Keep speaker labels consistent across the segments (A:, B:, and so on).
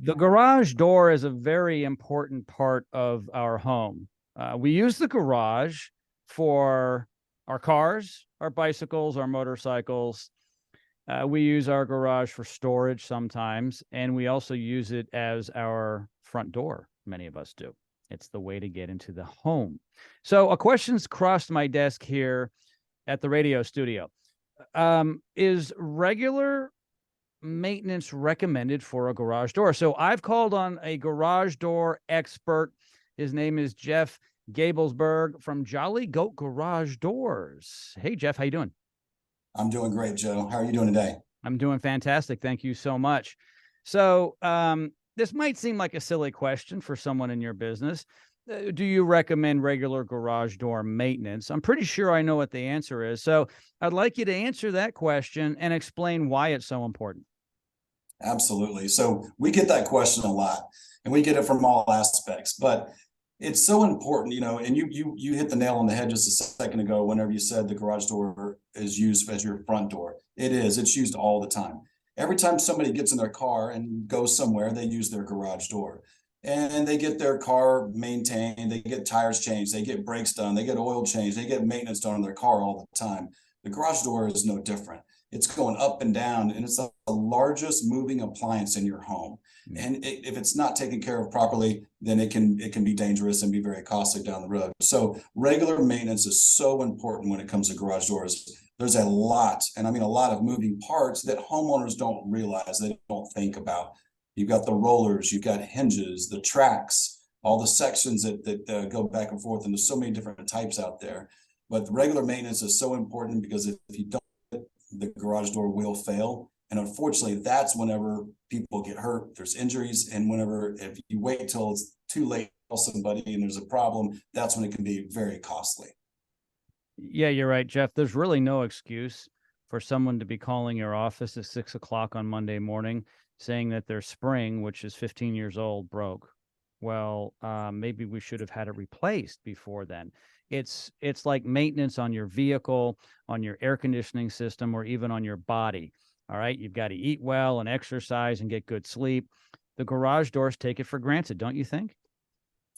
A: The garage door is a very important part of our home. We use the garage for our cars, our bicycles, our motorcycles. We use our garage for storage sometimes, and we also use it as our front door. Many of us do. It's the way to get into the home. So a question's crossed my desk here at the radio studio. Is regular maintenance recommended for a garage door? So I've called on a garage door expert. His name is Jeff Gabelsberg from Jolly Goat Garage Doors. Hey, Jeff, how you doing?
B: I'm doing great, Joe. How are you doing today?
A: I'm doing fantastic. Thank you so much. So this might seem like a silly question for someone in your business. Do you recommend regular garage door maintenance? I'm pretty sure I know what the answer is. So I'd like you to answer that question and explain why it's so important.
B: Absolutely. So we get that question a lot, and we get it from all aspects, but it's so important, and you hit the nail on the head just a second ago whenever you said the garage door is used as your front door. It's used all the time. Every time somebody gets in their car and goes somewhere, they use their garage door. And they get their car maintained, they get tires changed, they get brakes done, they get oil changed, they get maintenance done on their car all the time. The garage door is no different. It's going up and down, and it's the largest moving appliance in your home. And if it's not taken care of properly, then it can be dangerous and be very costly down the road. So regular maintenance is so important when it comes to garage doors. There's a lot, and I mean a lot of moving parts that homeowners don't realize, they don't think about. You've got the rollers, you've got hinges, the tracks, all the sections that go back and forth, and there's so many different types out there. But the regular maintenance is so important, because if you don't, the garage door will fail. And unfortunately, that's whenever people get hurt, there's injuries. And if you wait until it's too late to tell somebody and there's a problem, that's when it can be very costly.
A: Yeah, you're right, Jeff. There's really no excuse for someone to be calling your office at 6 o'clock on Monday morning saying that their spring, which is 15 years old, broke. Well, maybe we should have had it replaced before then. It's like maintenance on your vehicle, on your air conditioning system, or even on your body. All right, you've got to eat well and exercise and get good sleep. The garage doors take it for granted, don't you think?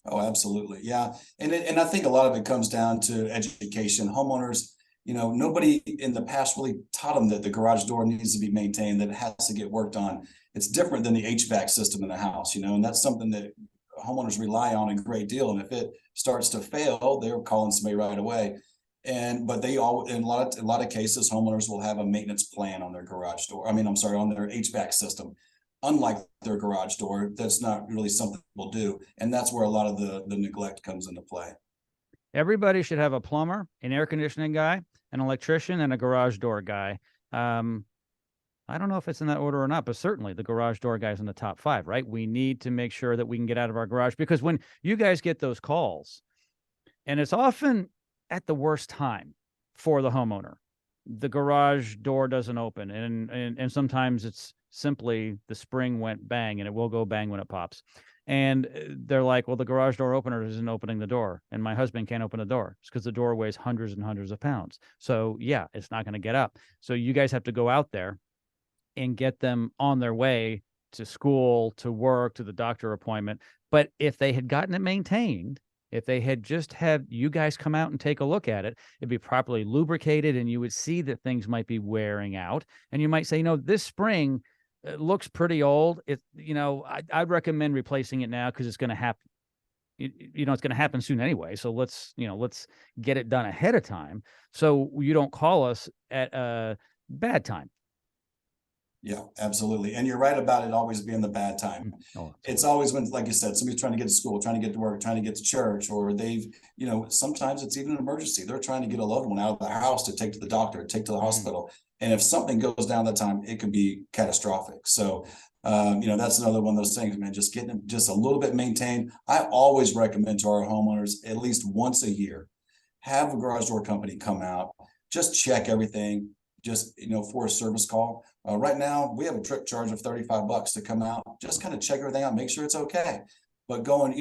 B: Oh, absolutely. Yeah. And I think a lot of it comes down to education. Homeowners, nobody in the past really taught them that the garage door needs to be maintained, that it has to get worked on. It's different than the HVAC system in the house, and that's something that homeowners rely on a great deal. And if it starts to fail, they're calling somebody right away. But they all, in a lot of cases, homeowners will have a maintenance plan on their garage door. On their HVAC system. Unlike their garage door, that's not really something people do. And that's where a lot of the neglect comes into play.
A: Everybody should have a plumber, an air conditioning guy, an electrician, and a garage door guy. I don't know if it's in that order or not, but certainly the garage door guy's in the top 5, right? We need to make sure that we can get out of our garage, because when you guys get those calls, and it's often at the worst time for the homeowner, the garage door doesn't open, and sometimes it's simply the spring went bang, and it will go bang when it pops. And they're like, well, the garage door opener isn't opening the door, and my husband can't open the door. It's because the door weighs hundreds and hundreds of pounds. So yeah, it's not going to get up. So you guys have to go out there and get them on their way to school, to work, to the doctor appointment. But if they had gotten it maintained, if they had just had you guys come out and take a look at it, it'd be properly lubricated, and you would see that things might be wearing out. And you might say, this spring looks pretty old. I'd recommend replacing it now, because it's going to happen. It's going to happen soon anyway. So let's get it done ahead of time, so you don't call us at a bad time.
B: Yeah, absolutely. And you're right about it always being the bad time. It's always when, like you said, somebody's trying to get to school, trying to get to work, trying to get to church, or sometimes it's even an emergency. They're trying to get a loved one out of the house to take to the doctor, take to the hospital. And if something goes down that time, it can be catastrophic. So, that's another one of those things, man, just getting them just a little bit maintained. I always recommend to our homeowners at least once a year, have a garage door company come out, just check everything, just, for a service call. Right now, we have a trip charge of $35 to come out, just kind of check everything out, make sure it's okay. But going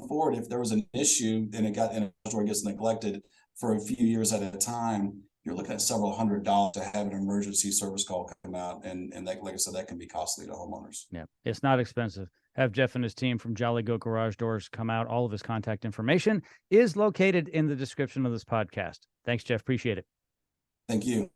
B: forward, if there was an issue and a door gets neglected for a few years at a time, you're looking at several $100s to have an emergency service call come out. And that, like I said, that can be costly to homeowners.
A: Yeah, it's not expensive. have Jeff and his team from Jolly Goat Garage Doors come out. All of his contact information is located in the description of this podcast. Thanks, Jeff. Appreciate it.
B: Thank you.